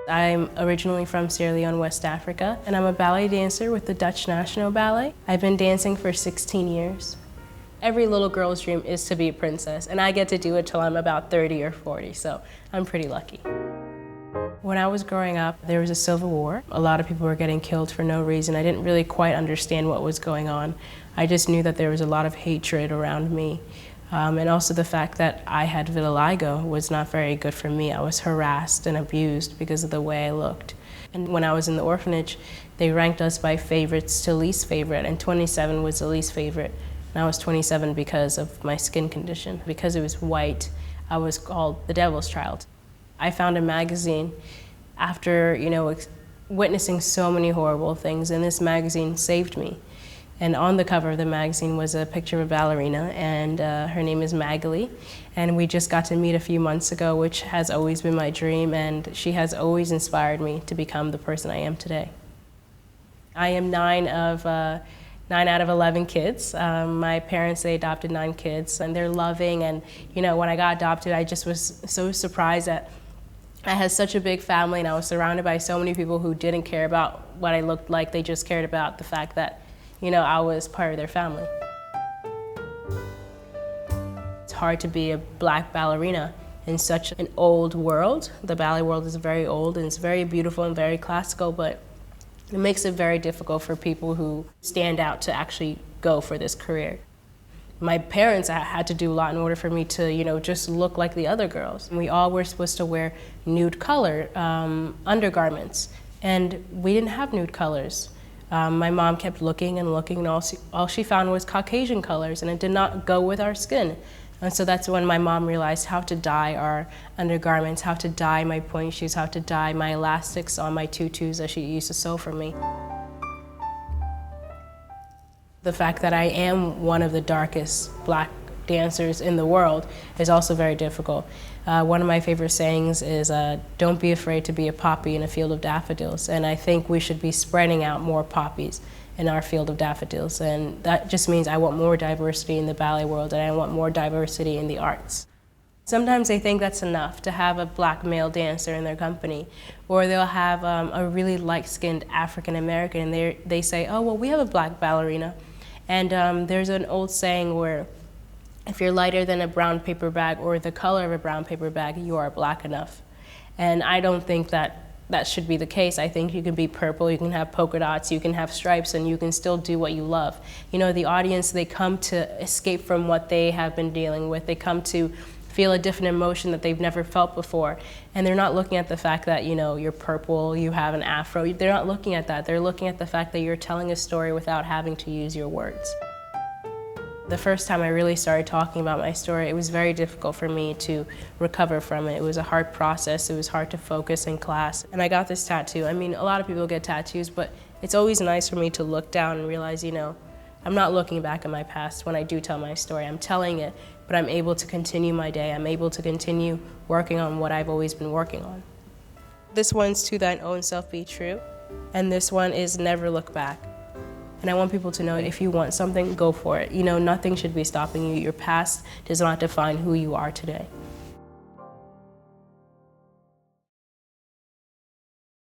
I'm originally from Sierra Leone, West Africa, and I'm a ballet dancer with the Dutch National Ballet. I've been dancing for 16 years. Every little girl's dream is to be a princess, and I get to do it till I'm about 30 or 40, so I'm pretty lucky. When I was growing up, there was a civil war. A lot of people were getting killed for no reason. I didn't really quite understand what was going on. I just knew that there was a lot of hatred around me. And also the fact that I had vitiligo was not very good for me. I was harassed and abused because of the way I looked. And when I was in the orphanage, they ranked us by favorites to least favorite, and 27 was the least favorite. And I was 27 because of my skin condition. Because it was white, I was called the devil's child. I found a magazine after, witnessing so many horrible things, and this magazine saved me. And on the cover of the magazine was a picture of a ballerina, and her name is Michaela, and we just got to meet a few months ago, which has always been my dream, and she has always inspired me to become the person I am today. I am 9 out of 11 kids. My parents, they adopted 9 kids, and they're loving, and when I got adopted, I just was so surprised that I had such a big family, and I was surrounded by so many people who didn't care about what I looked like. They just cared about the fact that I was part of their family. It's hard to be a black ballerina in such an old world. The ballet world is very old, and it's very beautiful and very classical, but it makes it very difficult for people who stand out to actually go for this career. My parents had to do a lot in order for me to, just look like the other girls. We all were supposed to wear nude color undergarments, and we didn't have nude colors. My mom kept looking and looking, and all she found was Caucasian colors, and it did not go with our skin. And so that's when my mom realized how to dye our undergarments, how to dye my pointe shoes, how to dye my elastics on my tutus that she used to sew for me. The fact that I am one of the darkest black dancers in the world is also very difficult. One of my favorite sayings is, don't be afraid to be a poppy in a field of daffodils. And I think we should be spreading out more poppies in our field of daffodils. And that just means I want more diversity in the ballet world, and I want more diversity in the arts. Sometimes they think that's enough to have a black male dancer in their company, or they'll have a really light-skinned African American, and they say, oh, well, we have a black ballerina. And there's an old saying where if you're lighter than a brown paper bag or the color of a brown paper bag, you are black enough. And I don't think that should be the case. I think you can be purple, you can have polka dots, you can have stripes, and you can still do what you love. The audience, they come to escape from what they have been dealing with. They come to feel a different emotion that they've never felt before. And they're not looking at the fact that, you're purple, you have an afro. They're not looking at that. They're looking at the fact that you're telling a story without having to use your words. The first time I really started talking about my story, it was very difficult for me to recover from it. It was a hard process. It was hard to focus in class. And I got this tattoo. I mean, a lot of people get tattoos, but it's always nice for me to look down and realize, I'm not looking back at my past when I do tell my story. I'm telling it, but I'm able to continue my day. I'm able to continue working on what I've always been working on. This one's To Thine Own Self Be True, and this one is Never Look Back. And I want people to know if you want something, go for it. Nothing should be stopping you. Your past does not define who you are today.